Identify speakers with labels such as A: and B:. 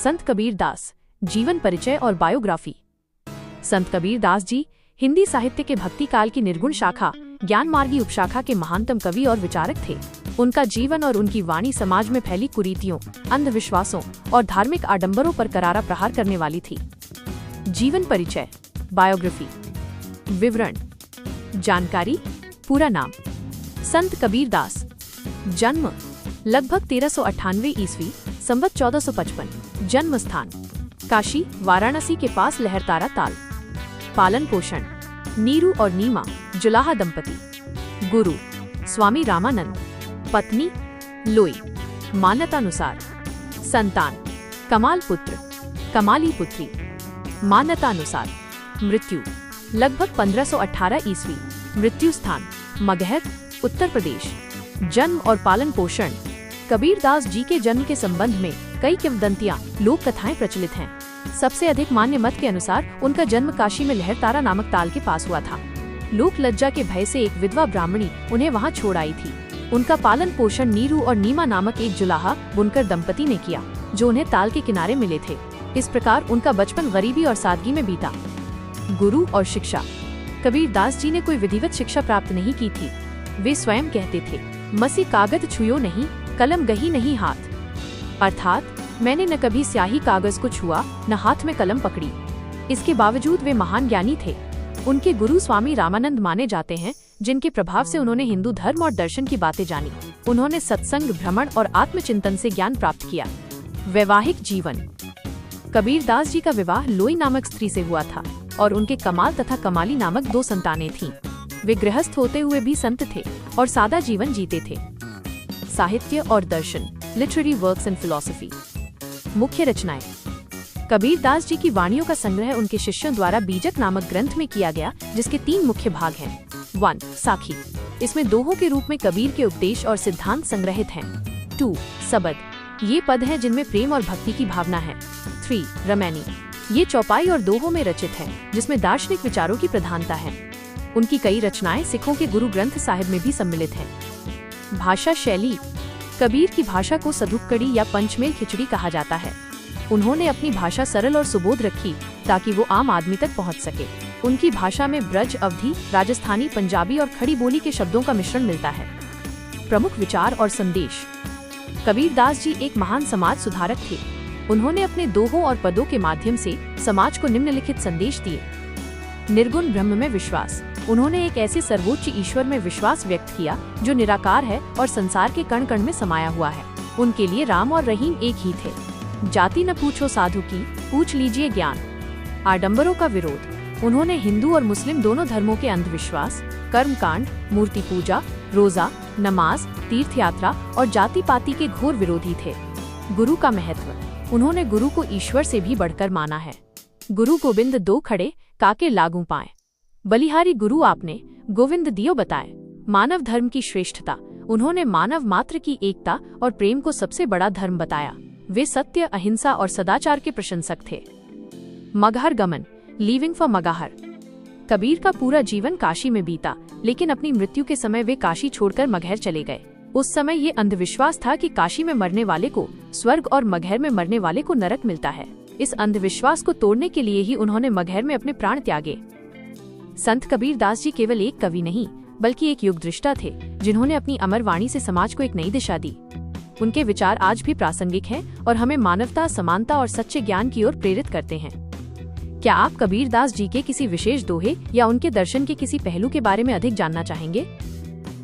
A: संत कबीर दास, जीवन परिचय और बायोग्राफी। संत कबीर दास जी हिंदी साहित्य के भक्ति काल की निर्गुण शाखा ज्ञान मार्गी उपशाखा के महानतम कवि और विचारक थे। उनका जीवन और उनकी वाणी समाज में फैली कुरीतियों, अंधविश्वासों और धार्मिक आडंबरों पर करारा प्रहार करने वाली थी। जीवन परिचय, बायोग्राफी। विवरण, जानकारी। पूरा नाम संत कबीर दास, जन्म लगभग 1398 ईस्वी, संवत 1455। जन्म स्थान काशी वाराणसी के पास लहरतारा ताल। पालन पोषण नीरू और नीमा जुलाहा दंपति। गुरु स्वामी रामानंद। पत्नी लोई। मान्यतानुसार संतान कमाल पुत्र, कमाली पुत्री। मान्यतानुसार मृत्यु लगभग 1518 ईस्वी। मृत्यु स्थान मगहर, उत्तर प्रदेश। जन्म और पालन पोषण। कबीर दास जी के जन्म के संबंध में कई किंवदंतियां, लोक कथाएं प्रचलित हैं। सबसे अधिक मान्य मत के अनुसार उनका जन्म काशी में लहरतारा नामक ताल के पास हुआ था। लोक लज्जा के भय से एक विधवा ब्राह्मणी उन्हें वहां छोड़ आई थी। उनका पालन पोषण नीरू और नीमा नामक एक जुलाहा बुनकर दंपति ने किया, जो उन्हें ताल के किनारे मिले थे। इस प्रकार उनका बचपन गरीबी और सादगी में बीता। गुरु और शिक्षा। कबीर दास जी ने कोई विधिवत शिक्षा प्राप्त नहीं की थी। वे स्वयं कहते थे, मसी कागज छुयो नहीं, कलम गही नहीं हाथ। अर्थात मैंने न कभी स्याही कागज को छुआ, न हाथ में कलम पकड़ी। इसके बावजूद वे महान ज्ञानी थे। उनके गुरु स्वामी रामानंद माने जाते हैं, जिनके प्रभाव से उन्होंने हिंदू धर्म और दर्शन की बातें जानी। उन्होंने सत्संग, भ्रमण और आत्मचिंतन से ज्ञान प्राप्त किया। वैवाहिक जीवन। कबीर दास जी का विवाह लोई नामक स्त्री से हुआ था और उनके कमाल तथा कमाली नामक 2 संतानें थीं। वे गृहस्थ होते हुए भी संत थे और सादा जीवन जीते थे। साहित्य और दर्शन, लिटरेरी वर्क्स एंड फिलॉसफी। मुख्य रचनाएं। कबीर दास जी की वाणियों का संग्रह उनके शिष्यों द्वारा बीजक नामक ग्रंथ में किया गया, जिसके 3 मुख्य भाग हैं। 1. साखी। इसमें दोहों के रूप में कबीर के उपदेश और सिद्धांत संग्रहित हैं। 2. सबद। ये पद हैं जिनमें प्रेम और भक्ति की भावना है। 3. रमैनी। ये चौपाई और दोहों में रचित है, जिसमें दार्शनिक विचारों की प्रधानता है। उनकी कई रचनाएं सिखों के गुरु ग्रंथ साहिब में भी सम्मिलित हैं। भाषा शैली। कबीर की भाषा को सधुक्कड़ी या पंचमेल खिचड़ी कहा जाता है। उन्होंने अपनी भाषा सरल और सुबोध रखी ताकि वो आम आदमी तक पहुंच सके। उनकी भाषा में ब्रज, अवधी, राजस्थानी, पंजाबी और खड़ी बोली के शब्दों का मिश्रण मिलता है। प्रमुख विचार और संदेश। कबीर दास जी एक महान समाज सुधारक थे। उन्होंने अपने दोहों और पदों के माध्यम से समाज को निम्नलिखित संदेश दिए। निर्गुण ब्रह्म में विश्वास। उन्होंने एक ऐसे सर्वोच्च ईश्वर में विश्वास व्यक्त किया जो निराकार है और संसार के कण कण में समाया हुआ है। उनके लिए राम और रहीम एक ही थे। जाति न पूछो साधु की, पूछ लीजिए ज्ञान। आडंबरों का विरोध। उन्होंने हिंदू और मुस्लिम दोनों धर्मों के अंधविश्वास, कर्मकांड, मूर्ति पूजा, रोजा, नमाज, तीर्थ यात्रा और जाति पाति के घोर विरोधी थे। गुरु का महत्व। उन्होंने गुरु को ईश्वर से भी बढ़कर माना है। गुरु गोविंद 2 खड़े, काके लागू पाए। बलिहारी गुरु आपने, गोविंद दियो बताए। मानव धर्म की श्रेष्ठता। उन्होंने मानव मात्र की एकता और प्रेम को सबसे बड़ा धर्म बताया। वे सत्य, अहिंसा और सदाचार के प्रशंसक थे। मगहर गमन, लीविंग फॉर मगहर। कबीर का पूरा जीवन काशी में बीता, लेकिन अपनी मृत्यु के समय वे काशी छोड़कर मगहर चले गए। उस समय ये अंधविश्वास था कि काशी में मरने वाले को स्वर्ग और मगहर में मरने वाले को नरक मिलता है। इस अंधविश्वास को तोड़ने के लिए ही उन्होंने मगहर में अपने प्राण त्यागे। संत कबीर दास जी केवल एक कवि नहीं, बल्कि एक युगदृष्टा थे, जिन्होंने अपनी अमर वाणी से समाज को एक नई दिशा दी। उनके विचार आज भी प्रासंगिक हैं और हमें मानवता, समानता और सच्चे ज्ञान की ओर प्रेरित करते हैं। क्या आप कबीर दास जी के किसी विशेष दोहे या उनके दर्शन के किसी पहलू के बारे में अधिक जानना चाहेंगे?